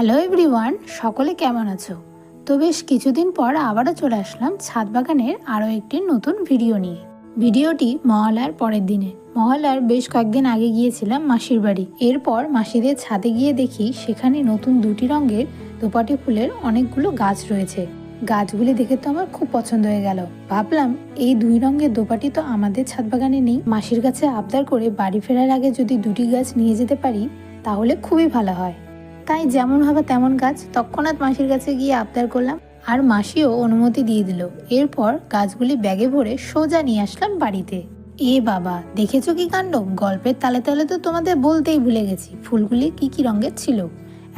Hello everyone, সকলে কেমন আছো? তো বেশ কিছুদিন পর আবারও চলে আসলাম ছাদ বাগানের আরও একটি নতুন ভিডিও নিয়ে। ভিডিওটি মহালয়ার পরের দিনে। মহালয়ার বেশ কয়েকদিন আগে গিয়েছিলাম মাসির বাড়ি। এরপর মাসিদের ছাদে গিয়ে দেখি সেখানে নতুন দুটি রঙের দোপাটি ফুলের অনেকগুলো গাছ রয়েছে। গাছগুলি দেখে তো আমার খুব পছন্দ হয়ে গেল। ভাবলাম এই দুই রঙের দোপাটি তো আমাদের ছাদ বাগানে নেই, মাসির কাছে আবদার করে বাড়ি ফেরার আগে যদি দুটি গাছ নিয়ে যেতে পারি তাহলে খুবই ভালো হয়। তাই যেমন ভাবে তেমন গাছ তৎক্ষণাৎ মাসির কাছে গিয়ে আবদার করলাম, আর মাসিও অনুমতি দিয়ে দিল। এরপর গাছগুলি ব্যাগে ভরে সোজা নিয়ে আসলাম বাড়িতে। এ বাবা, দেখেছো কি কাণ্ড! গল্পের তালে তালে তো তোমাদের বলতেই ভুলে গেছি ফুলগুলি কি কি রঙের ছিল।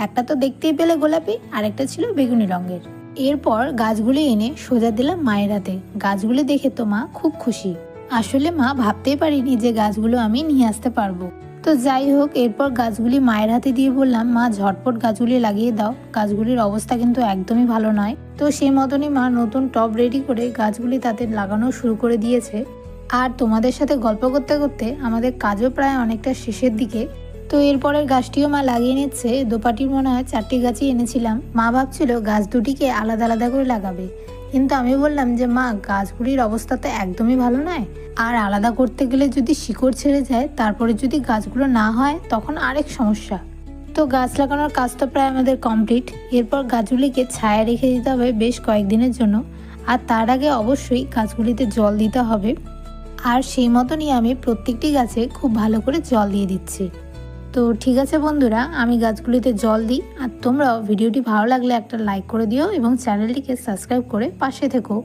একটা তো দেখতেই পেলে গোলাপি, আর একটা ছিল বেগুনি রঙের। এরপর গাছগুলি এনে সোজা দিলাম মায়ের হাতে। গাছগুলি দেখে তো মা খুব খুশি। আসলে মা ভাবতেই পারিনি যে গাছগুলো আমি নিয়ে আসতে পারবো। তো যাই হোক, এরপর গাছগুলি মায়ের হাতে দিয়ে বললাম, মা ঝটপট গাছগুলি লাগিয়ে দাও, গাছগুলির অবস্থা কিন্তু একদমই ভালো নয়। তো সেই মতনই মা নতুন টব রেডি করে গাছগুলি তাতে লাগানো শুরু করে দিয়েছে। আর তোমাদের সাথে গল্প করতে করতে আমাদের কাজও প্রায় অনেকটা শেষের দিকে। তো এরপরের গাছটিও মা লাগিয়ে নিচ্ছে। দোপাটির মনে হয় 4টি গাছই এনেছিলাম। মা ভাবছিল গাছ দুটিকে আলাদা আলাদা করে লাগাবে, কিন্তু আমি বললাম যে মা, গাছগুলির অবস্থা তো একদমই ভালো নয়, আর আলাদা করতে গেলে যদি শিকড় ছেড়ে যায়, তারপরে যদি গাছগুলো না হয় তখন আরেক সমস্যা। তো গাছ লাগানোর কাজ তো প্রায় আমাদের কমপ্লিট। এরপর গাছগুলিকে ছায়া রেখে দিতে হবে বেশ কয়েকদিনের জন্য, আর তার আগে অবশ্যই গাছগুলিতে জল দিতে হবে। আর সেই মতনই আমি প্রত্যেকটি গাছে খুব ভালো করে জল দিয়ে দিচ্ছি। তো ঠিক আছে বন্ধুরা, আমি গাছগুলিতে জল দিই, আর তোমরাও ভিডিওটি ভালো লাগলে একটা লাইক করে দিও এবং চ্যানেলটিকে সাবস্ক্রাইব করে পাশে থেকো।